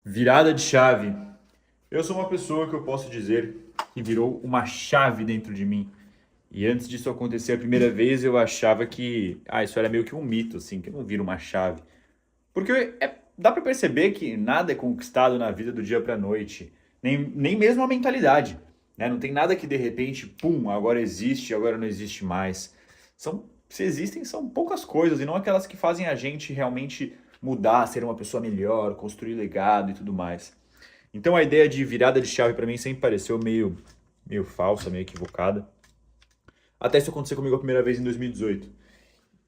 Virada de chave. Eu sou uma pessoa que eu posso dizer que virou uma chave dentro de mim. E antes disso acontecer a primeira vez, eu achava que, isso era meio que um mito, assim, que eu não viro uma chave. Porque dá pra perceber que nada é conquistado na vida do dia pra noite, nem mesmo a mentalidade, né? Não tem nada que de repente, pum, agora existe, agora não existe mais. Se existem, são poucas coisas e não aquelas que fazem a gente realmente mudar, ser uma pessoa melhor, construir legado e tudo mais. Então a ideia de virada de chave pra mim sempre pareceu meio falsa, meio equivocada. Até isso acontecer comigo a primeira vez em 2018.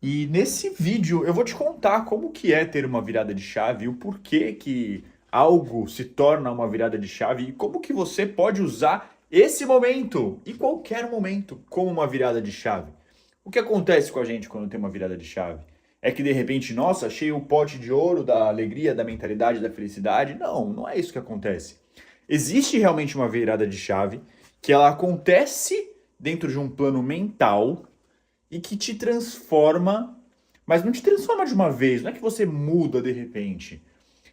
E nesse vídeo eu vou te contar como que é ter uma virada de chave, o porquê que algo se torna uma virada de chave e como que você pode usar esse momento e qualquer momento como uma virada de chave. O que acontece com a gente quando tem uma virada de chave? É que de repente, nossa, achei o pote de ouro da alegria, da mentalidade, da felicidade. Não, não é isso que acontece. Existe realmente uma virada de chave que ela acontece dentro de um plano mental e que te transforma, mas não te transforma de uma vez, não é que você muda de repente.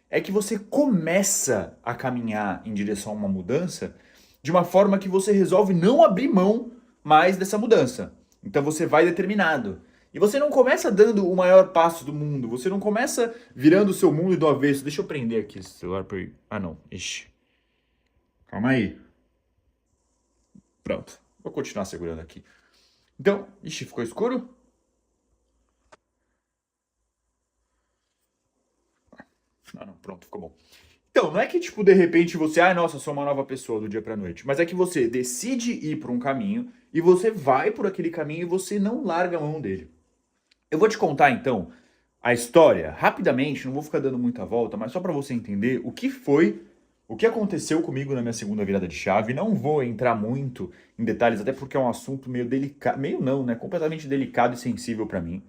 É que você começa a caminhar em direção a uma mudança de uma forma que você resolve não abrir mão mais dessa mudança. Então você vai determinado. E você não começa dando o maior passo do mundo, você não começa virando o seu mundo do avesso. Deixa eu prender aqui esse celular pra eu... Ah, não. Ixi. Calma aí. Pronto. Vou continuar segurando aqui. Então, ixi, ficou escuro? Ah, não, pronto, ficou bom. Então, não é que, tipo, de repente você, nossa, sou uma nova pessoa do dia pra noite. Mas é que você decide ir por um caminho e você vai por aquele caminho e você não larga a mão dele. Eu vou te contar, então, a história, rapidamente, não vou ficar dando muita volta, mas só pra você entender o que aconteceu comigo na minha segunda virada de chave. Não vou entrar muito em detalhes, até porque é um assunto meio delicado, meio não, né? Completamente delicado e sensível pra mim,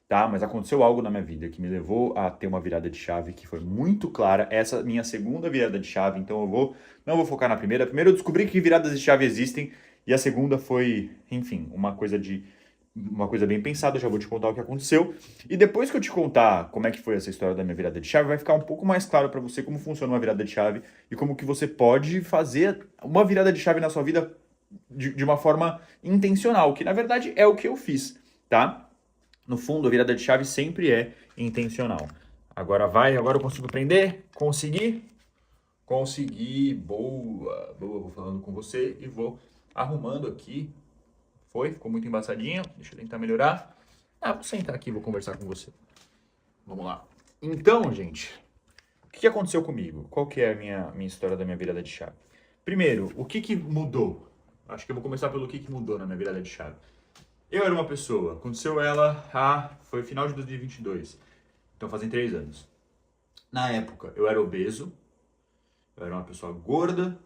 tá? Mas aconteceu algo na minha vida que me levou a ter uma virada de chave que foi muito clara. Essa minha segunda virada de chave, então não vou focar na primeira. Primeiro eu descobri que viradas de chave existem e a segunda foi, enfim, uma coisa bem pensada. Eu já vou te contar o que aconteceu. E depois que eu te contar como é que foi essa história da minha virada de chave, vai ficar um pouco mais claro para você como funciona uma virada de chave e como que você pode fazer uma virada de chave na sua vida de uma forma intencional, que na verdade é o que eu fiz, tá? No fundo, a virada de chave sempre é intencional. Agora vai, agora eu consigo prender? Consegui? Consegui, boa, boa, vou falando com você e vou arrumando aqui. Ficou muito embaçadinho, deixa eu tentar melhorar. Vou sentar aqui e vou conversar com você. Vamos lá. Então, gente, o que aconteceu comigo? Qual que é a minha história da minha virada de chave? Primeiro, o que mudou? Acho que eu vou começar pelo que mudou na minha virada de chave. Eu era uma pessoa, aconteceu foi final de 2022, então fazem 3 anos. Na época, eu era obeso, eu era uma pessoa gorda,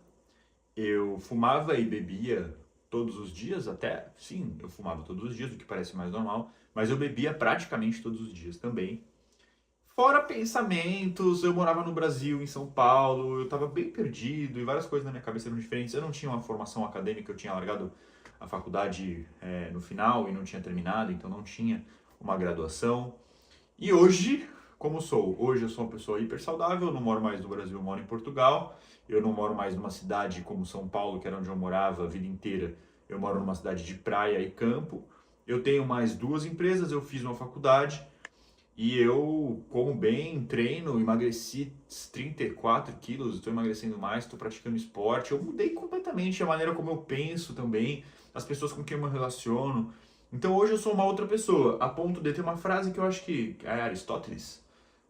eu fumava e bebia todos os dias, até, sim, eu fumava todos os dias, o que parece mais normal, mas eu bebia praticamente todos os dias também. Fora pensamentos, eu morava no Brasil, em São Paulo, eu estava bem perdido e várias coisas na minha cabeça eram diferentes. Eu não tinha uma formação acadêmica, eu tinha largado a faculdade no final e não tinha terminado, então não tinha uma graduação. E hoje, como sou? Hoje eu sou uma pessoa hiper saudável, eu não moro mais no Brasil, eu moro em Portugal. Eu não moro mais numa cidade como São Paulo, que era onde eu morava a vida inteira. Eu moro numa cidade de praia e campo. Eu tenho mais 2 empresas, eu fiz uma faculdade e eu como bem, treino, emagreci 34 quilos, estou emagrecendo mais, estou praticando esporte. Eu mudei completamente a maneira como eu penso também, as pessoas com quem eu me relaciono. Então hoje eu sou uma outra pessoa, a ponto de ter uma frase que eu acho que é Aristóteles,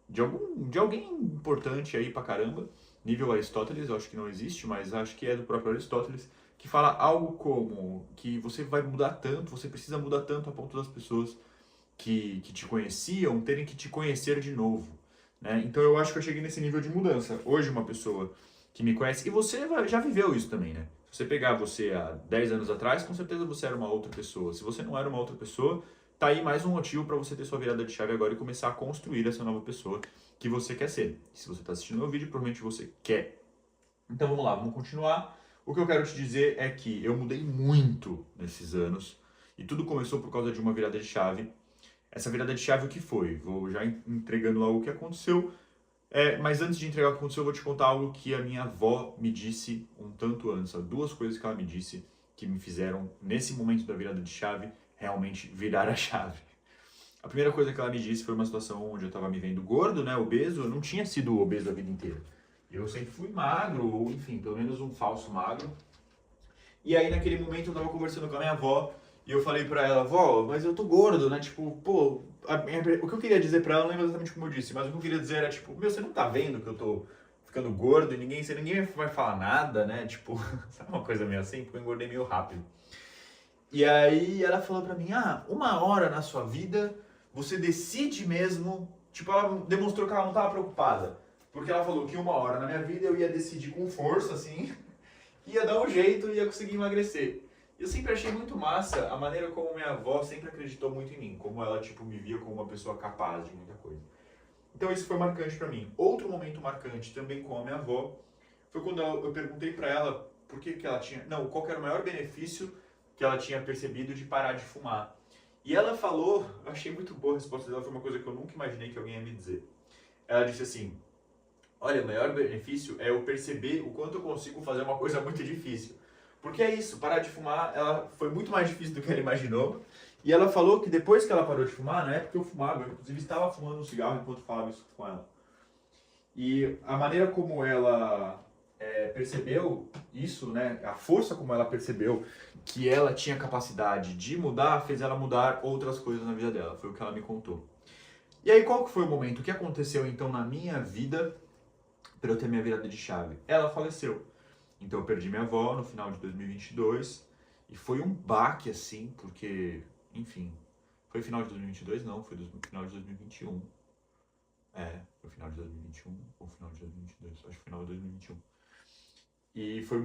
de alguém importante aí pra caramba, nível Aristóteles, eu acho que não existe, mas acho que é do próprio Aristóteles, que fala algo como que você vai mudar tanto, você precisa mudar tanto a ponto das pessoas que te conheciam terem que te conhecer de novo, né? Então eu acho que eu cheguei nesse nível de mudança. Hoje uma pessoa que me conhece, e você já viveu isso também, né? Se você pegar você há 10 anos atrás, com certeza você era uma outra pessoa. Se você não era uma outra pessoa, tá aí mais um motivo para você ter sua virada de chave agora e começar a construir essa nova pessoa que você quer ser. Se você está assistindo meu vídeo, provavelmente você quer. Então vamos lá, vamos continuar. O que eu quero te dizer é que eu mudei muito nesses anos e tudo começou por causa de uma virada de chave. Essa virada de chave o que foi? Vou já entregando logo o que aconteceu. Mas antes de entregar o que aconteceu, eu vou te contar algo que a minha avó me disse um tanto antes. Ó, duas coisas que ela me disse que me fizeram, nesse momento da virada de chave, realmente virar a chave. A primeira coisa que ela me disse foi uma situação onde eu estava me vendo gordo, né, obeso. Eu não tinha sido obeso a vida inteira. Eu sempre fui magro, ou enfim, pelo menos um falso magro. E aí, naquele momento, eu tava conversando com a minha avó e eu falei pra ela, vó, mas eu tô gordo, né? Tipo, pô, o que eu queria dizer pra ela não é exatamente como eu disse, mas o que eu queria dizer era, tipo, meu, você não tá vendo que eu tô ficando gordo e ninguém vai falar nada, né? Tipo, sabe uma coisa meio assim? Porque eu engordei meio rápido. E aí ela falou pra mim, uma hora na sua vida você decide mesmo. Tipo, ela demonstrou que ela não tava preocupada. Porque ela falou que uma hora na minha vida eu ia decidir com força, assim, ia dar um jeito e ia conseguir emagrecer. Eu sempre achei muito massa a maneira como minha avó sempre acreditou muito em mim, como ela tipo me via como uma pessoa capaz de muita coisa. Então isso foi marcante para mim. Outro momento marcante também com a minha avó foi quando eu perguntei para ela por que ela tinha, não, qual que era o maior benefício que ela tinha percebido de parar de fumar. E ela falou, eu achei muito boa a resposta dela, foi uma coisa que eu nunca imaginei que alguém ia me dizer. Ela disse assim: olha, o maior benefício é eu perceber o quanto eu consigo fazer uma coisa muito difícil. Porque é isso, parar de fumar, ela foi muito mais difícil do que ela imaginou. E ela falou que depois que ela parou de fumar, na época eu fumava, eu inclusive estava fumando um cigarro enquanto falava isso com ela. E a maneira como ela percebeu isso, né, a força como ela percebeu que ela tinha capacidade de mudar, fez ela mudar outras coisas na vida dela. Foi o que ela me contou. E aí, qual que foi o momento? O que aconteceu então na minha vida para eu ter minha virada de chave? Ela faleceu. Então eu perdi minha avó no final de 2022 e foi um baque assim, porque, enfim, foi final de 2022? Não, foi final de 2021. Foi final de 2021 ou final de 2022? Acho que final de 2021. E foi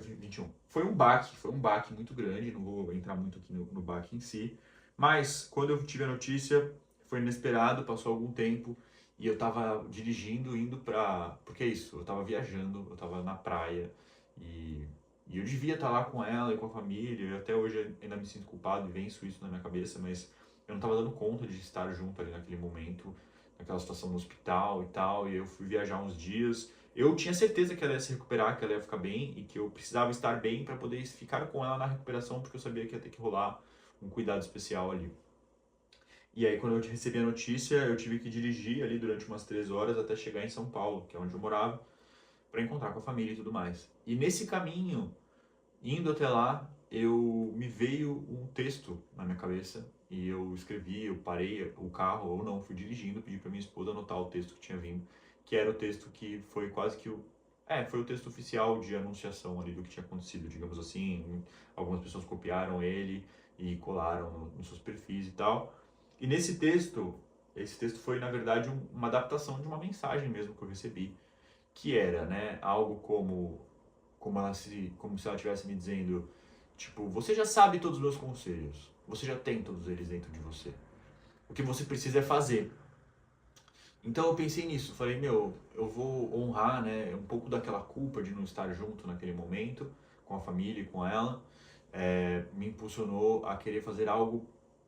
21. Foi um baque muito grande, não vou entrar muito aqui no baque em si, mas quando eu tive a notícia, foi inesperado, passou algum tempo, e eu tava dirigindo, indo pra... Porque é isso, eu tava viajando, eu tava na praia, e, e eu devia estar lá com ela e com a família, e até hoje ainda me sinto culpado e venço isso na minha cabeça, mas eu não tava dando conta de estar junto ali naquele momento, naquela situação no hospital e tal, e eu fui viajar uns dias. Eu tinha certeza que ela ia se recuperar, que ela ia ficar bem e que eu precisava estar bem para poder ficar com ela na recuperação, porque eu sabia que ia ter que rolar um cuidado especial ali. E aí, quando eu recebi a notícia, eu tive que dirigir ali durante umas 3 horas até chegar em São Paulo, que é onde eu morava, para encontrar com a família e tudo mais. E nesse caminho, indo até lá, me veio um texto na minha cabeça e eu escrevi, eu parei o carro ou não, fui dirigindo, pedi para minha esposa anotar o texto que tinha vindo, que era o texto que foi quase que foi o texto oficial de anunciação ali do que tinha acontecido, digamos assim. Algumas pessoas copiaram ele e colaram nos seus perfis e tal. E nesse texto, esse texto foi na verdade uma adaptação de uma mensagem mesmo que eu recebi, que era, né, algo como se ela estivesse me dizendo, tipo, você já sabe todos os meus conselhos, você já tem todos eles dentro de você. O que você precisa é fazer. Então eu pensei nisso, falei, meu, eu vou honrar, né, um pouco daquela culpa de não estar junto naquele momento, com a família e com ela, me impulsionou a querer fazer algo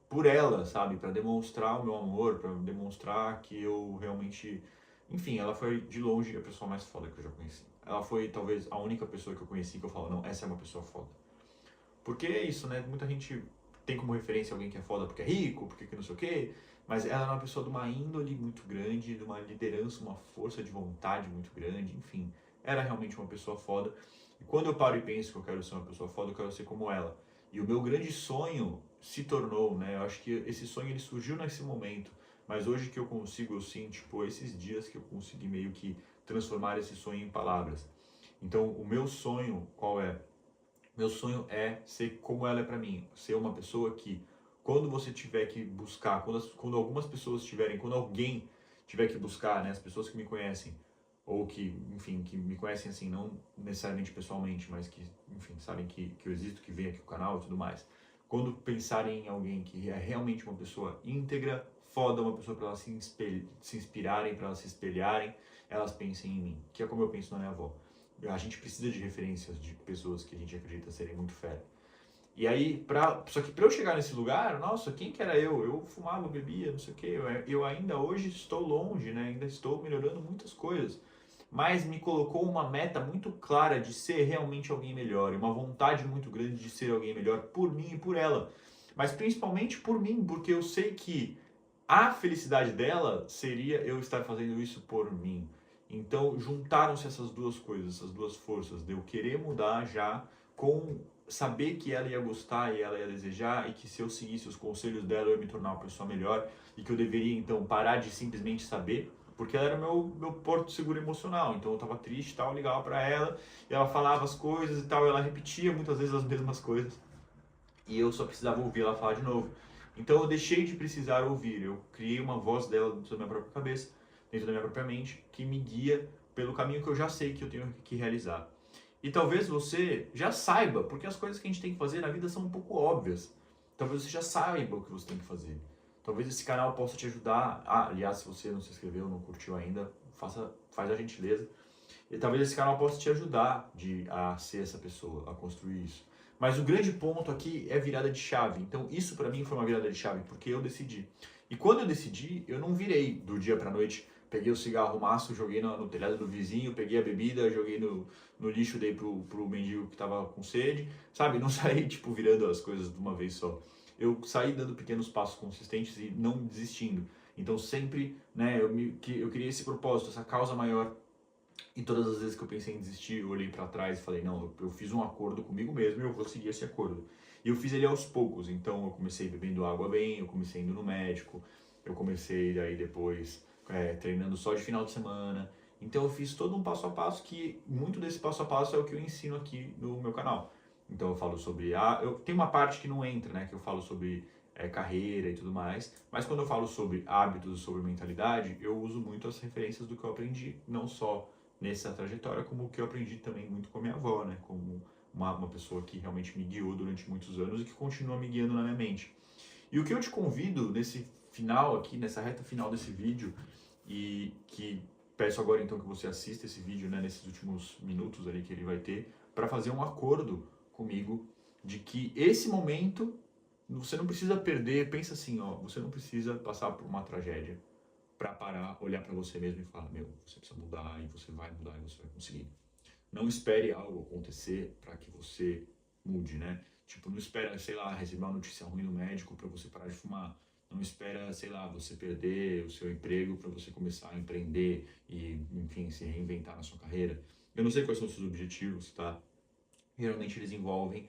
por ela, sabe, para demonstrar o meu amor, para demonstrar que eu realmente, enfim, ela foi de longe a pessoa mais foda que eu já conheci. Ela foi talvez a única pessoa que eu conheci que eu falo, não, essa é uma pessoa foda. Porque é isso, né? Muita gente tem como referência alguém que é foda porque é rico, porque que não sei o quê, mas ela é uma pessoa de uma índole muito grande, de uma liderança, uma força de vontade muito grande, enfim. Era realmente uma pessoa foda. E quando eu paro e penso que eu quero ser uma pessoa foda, eu quero ser como ela. E o meu grande sonho se tornou, né? Eu acho que esse sonho ele surgiu nesse momento, mas hoje que eu consigo, assim, tipo, esses dias que eu consegui meio que transformar esse sonho em palavras. Então, o meu sonho, qual é? Meu sonho é ser como ela é pra mim, ser uma pessoa que quando você tiver que buscar, quando algumas pessoas tiverem, quando alguém tiver que buscar, né, as pessoas que me conhecem ou que, enfim, que me conhecem assim, não necessariamente pessoalmente, mas que, enfim, sabem que eu existo, que vem aqui o canal e tudo mais. Quando pensarem em alguém que é realmente uma pessoa íntegra, foda, uma pessoa para elas se inspirarem, para elas se espelharem, elas pensem em mim, que é como eu penso na minha avó. A gente precisa de referências de pessoas que a gente acredita serem muito fera. E aí, só que para eu chegar nesse lugar, nossa, quem que era eu? Eu fumava, bebia, não sei o quê. Eu ainda hoje estou longe, né? Ainda estou melhorando muitas coisas. Mas me colocou uma meta muito clara de ser realmente alguém melhor. E uma vontade muito grande de ser alguém melhor por mim e por ela. Mas principalmente por mim, porque eu sei que a felicidade dela seria eu estar fazendo isso por mim. Então juntaram-se essas duas coisas, essas duas forças, de eu querer mudar já com saber que ela ia gostar e ela ia desejar e que se eu seguisse os conselhos dela eu ia me tornar uma pessoa melhor e que eu deveria então parar de simplesmente saber, porque ela era meu porto seguro emocional. Então eu estava triste e tal, eu ligava para ela e ela falava as coisas e tal, e ela repetia muitas vezes as mesmas coisas e eu só precisava ouvir ela falar de novo. Então eu deixei de precisar ouvir, eu criei uma voz dela dentro da minha própria cabeça, dentro da minha própria mente, que me guia pelo caminho que eu já sei que eu tenho que realizar. E talvez você já saiba, porque as coisas que a gente tem que fazer na vida são um pouco óbvias. Talvez você já saiba o que você tem que fazer. Talvez esse canal possa te ajudar. Ah, aliás, se você não se inscreveu, não curtiu ainda, faz a gentileza. E talvez esse canal possa te ajudar a ser essa pessoa, a construir isso. Mas o grande ponto aqui é virada de chave. Então isso para mim foi uma virada de chave, porque eu decidi. E quando eu decidi, eu não virei do dia pra noite, peguei o cigarro maço, joguei no telhado do vizinho, peguei a bebida, joguei no lixo, dei pro mendigo que tava com sede, sabe? Não saí, tipo, virando as coisas de uma vez só. Eu saí dando pequenos passos consistentes e não desistindo. Então sempre, né, eu criei esse propósito, essa causa maior. E todas as vezes que eu pensei em desistir, eu olhei para trás e falei, não, eu fiz um acordo comigo mesmo e eu vou seguir esse acordo. E eu fiz ele aos poucos, então eu comecei bebendo água bem, eu comecei indo no médico, eu comecei aí depois treinando só de final de semana. Então eu fiz todo um passo a passo que muito desse passo a passo é o que eu ensino aqui no meu canal. Então eu falo sobre eu tem uma parte que não entra, né, que eu falo sobre carreira e tudo mais, mas quando eu falo sobre hábitos, sobre mentalidade, eu uso muito as referências do que eu aprendi, não só nessa trajetória, como o que eu aprendi também muito com a minha avó, né? Como uma pessoa que realmente me guiou durante muitos anos e que continua me guiando na minha mente. E o que eu te convido nesse final aqui, nessa reta final desse vídeo, e que peço agora então que você assista esse vídeo, né, nesses últimos minutos ali que ele vai ter, para fazer um acordo comigo de que esse momento você não precisa perder, pensa assim, ó, você não precisa passar por uma tragédia para parar, olhar para você mesmo e falar, meu, você precisa mudar e você vai mudar e você vai conseguir. Não espere algo acontecer para que você mude, né? Tipo, não espera, sei lá, receber uma notícia ruim do médico para você parar de fumar. Não espera, sei lá, você perder o seu emprego para você começar a empreender e, enfim, se reinventar na sua carreira. Eu não sei quais são os seus objetivos, tá? Geralmente eles envolvem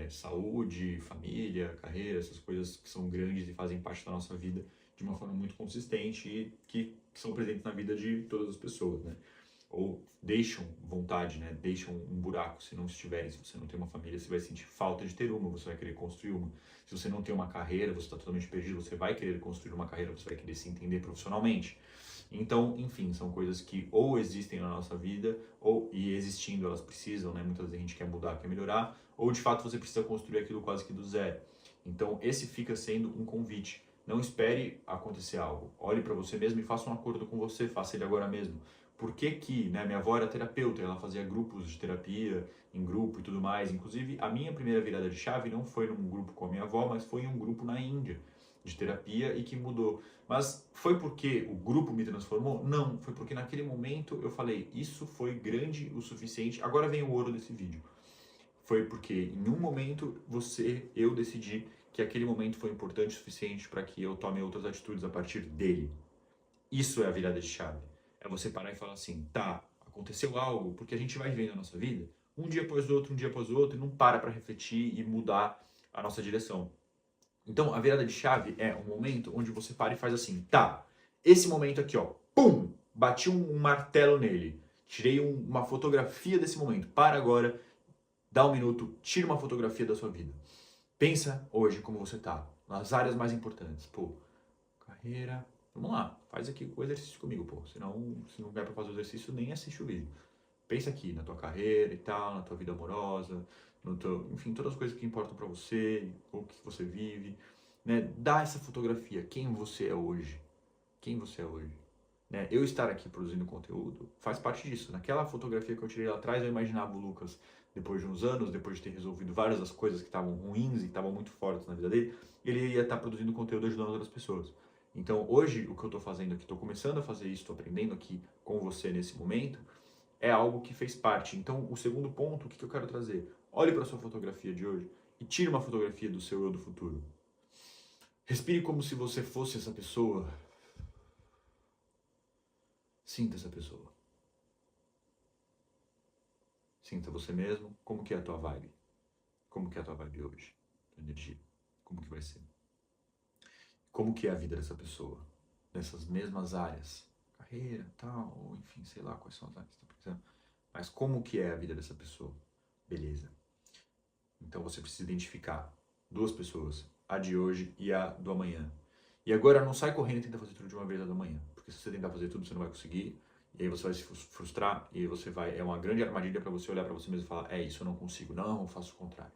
saúde, família, carreira, essas coisas que são grandes e fazem parte da nossa vida de uma forma muito consistente e que são presentes na vida de todas as pessoas, né? Ou deixam vontade, né? Deixam um buraco se não estiverem. Se você não tem uma família, você vai sentir falta de ter uma, você vai querer construir uma. Se você não tem uma carreira, você está totalmente perdido, você vai querer construir uma carreira, você vai querer se entender profissionalmente. Então, enfim, são coisas que ou existem na nossa vida, e existindo elas precisam, né? Muitas vezes a gente quer mudar, quer melhorar, ou de fato você precisa construir aquilo quase que do zero. Então, esse fica sendo um convite. Não espere acontecer algo. Olhe para você mesmo e faça um acordo com você, faça ele agora mesmo. Por que que, né, minha avó era terapeuta, ela fazia grupos de terapia, em grupo e tudo mais. Inclusive, a minha primeira virada de chave não foi num grupo com a minha avó, mas foi em um grupo na Índia de terapia e que mudou. Mas foi porque o grupo me transformou? Não, foi porque naquele momento eu falei, isso foi grande o suficiente, agora vem o ouro desse vídeo. Foi porque em um momento eu decidi que aquele momento foi importante o suficiente para que eu tome outras atitudes a partir dele. Isso é a virada de chave. É você parar e falar assim, tá, aconteceu algo, porque a gente vai vivendo a nossa vida, um dia após o outro, um dia após o outro, e não para refletir e mudar a nossa direção. Então, a virada de chave é um momento onde você para e faz assim, tá, esse momento aqui, ó, pum, bati um martelo nele, tirei uma fotografia desse momento, para agora, dá um minuto, tira uma fotografia da sua vida. Pensa hoje como você tá, nas áreas mais importantes, pô, carreira, vamos lá, faz aqui o exercício comigo, pô, senão, se não der pra fazer o exercício, nem assiste o vídeo. Pensa aqui na tua carreira e tal, na tua vida amorosa, enfim, todas as coisas que importam para você, o que você vive, né? Dá essa fotografia, quem você é hoje. Quem você é hoje. né? Eu estar aqui produzindo conteúdo faz parte disso. Naquela fotografia que eu tirei lá atrás, eu imaginava o Lucas, depois de uns anos, depois de ter resolvido várias das coisas que estavam ruins e estavam muito fortes na vida dele, ele ia estar produzindo conteúdo ajudando outras pessoas. Então, hoje, o que eu estou fazendo aqui, estou começando a fazer isso, estou aprendendo aqui com você nesse momento, é algo que fez parte. Então, o segundo ponto, o que eu quero trazer? Olhe para a sua fotografia de hoje e tire uma fotografia do seu eu do futuro. Respire como se você fosse essa pessoa. Sinta essa pessoa. Sinta você mesmo. Como que é a tua vibe? Como que é a tua vibe hoje? Tua energia. Como que vai ser? Como que é a vida dessa pessoa? Nessas mesmas áreas. Carreira, tal, ou enfim, sei lá quais são as áreas que você está pensando. Mas como que é a vida dessa pessoa? Beleza. Então você precisa identificar duas pessoas, a de hoje e a do amanhã. E agora não sai correndo e tenta fazer tudo de uma vez a do amanhã, porque se você tentar fazer tudo você não vai conseguir, e aí você vai se frustrar, e aí você vai, é uma grande armadilha para você olhar para você mesmo e falar, é isso, eu não consigo, não, eu faço o contrário.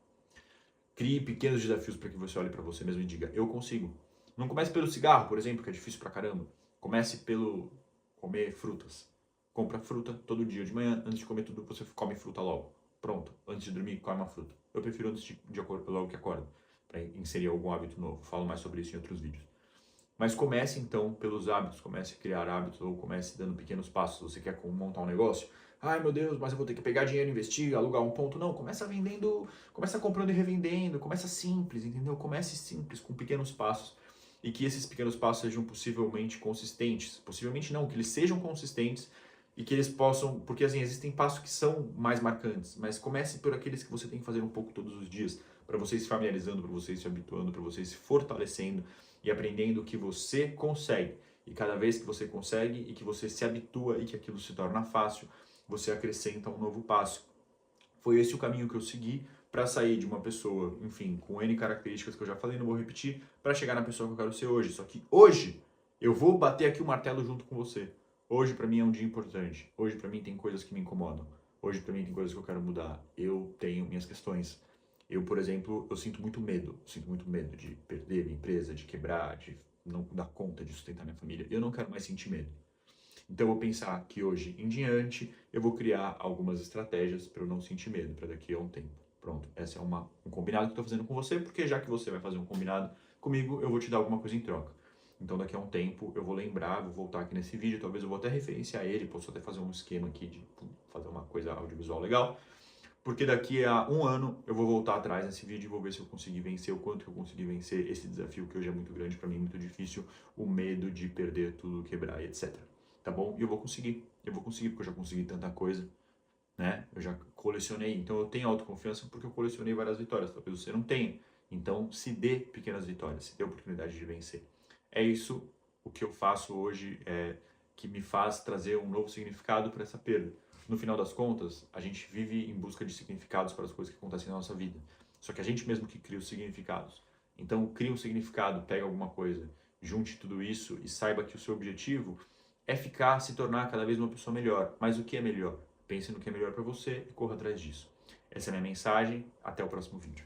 Crie pequenos desafios para que você olhe para você mesmo e diga, eu consigo. Não comece pelo cigarro, por exemplo, que é difícil pra caramba. Comece pelo comer frutas. Compra fruta todo dia de manhã, antes de comer tudo, você come fruta logo. Pronto, antes de dormir, come uma fruta. Eu prefiro antes de logo que acordo, para inserir algum hábito novo. Falo mais sobre isso em outros vídeos. Mas comece então pelos hábitos, comece a criar hábitos ou comece dando pequenos passos. Você quer montar um negócio? Ai meu Deus, mas eu vou ter que pegar dinheiro, investir, alugar um ponto. Não, começa vendendo, começa comprando e revendendo, começa simples, entendeu? Comece simples, com pequenos passos. E que esses pequenos passos sejam possivelmente consistentes. Possivelmente não, que eles sejam consistentes e que eles possam, porque assim, existem passos que são mais marcantes, mas comece por aqueles que você tem que fazer um pouco todos os dias, para você se familiarizando, para você se habituando, para você se fortalecendo e aprendendo que você consegue. E cada vez que você consegue e que você se habitua e que aquilo se torna fácil, você acrescenta um novo passo. Foi esse o caminho que eu segui para sair de uma pessoa, enfim, com N características que eu já falei, não vou repetir, para chegar na pessoa que eu quero ser hoje. Só que hoje eu vou bater aqui o martelo junto com você. Hoje para mim é um dia importante. Hoje para mim tem coisas que me incomodam. Hoje para mim tem coisas que eu quero mudar. Eu tenho minhas questões. Eu, por exemplo, eu sinto muito medo. Eu sinto muito medo de perder minha empresa, de quebrar, de não dar conta de sustentar minha família. Eu não quero mais sentir medo. Então eu vou pensar que hoje em diante eu vou criar algumas estratégias para eu não sentir medo para daqui a um tempo. Pronto, essa é um combinado que eu estou fazendo com você, porque já que você vai fazer um combinado comigo, eu vou te dar alguma coisa em troca. Então daqui a um tempo eu vou lembrar, vou voltar aqui nesse vídeo, talvez eu vou até referenciar ele, posso até fazer um esquema aqui de fazer uma coisa audiovisual legal, porque daqui a um ano eu vou voltar atrás nesse vídeo e vou ver se eu consegui vencer, o quanto que eu consegui vencer esse desafio que hoje é muito grande para mim, muito difícil, o medo de perder tudo, quebrar e etc. Tá bom? E eu vou conseguir porque eu já consegui tanta coisa, né? Eu já colecionei, então eu tenho autoconfiança porque eu colecionei várias vitórias, talvez você não tenha. Então se dê pequenas vitórias, se dê a oportunidade de vencer. É isso o que eu faço hoje, que me faz trazer um novo significado para essa perda. No final das contas, a gente vive em busca de significados para as coisas que acontecem na nossa vida. Só que a gente mesmo que cria os significados. Então, cria um significado, pega alguma coisa, junte tudo isso e saiba que o seu objetivo é ficar, se tornar cada vez uma pessoa melhor. Mas o que é melhor? Pense no que é melhor para você e corra atrás disso. Essa é a minha mensagem. Até o próximo vídeo.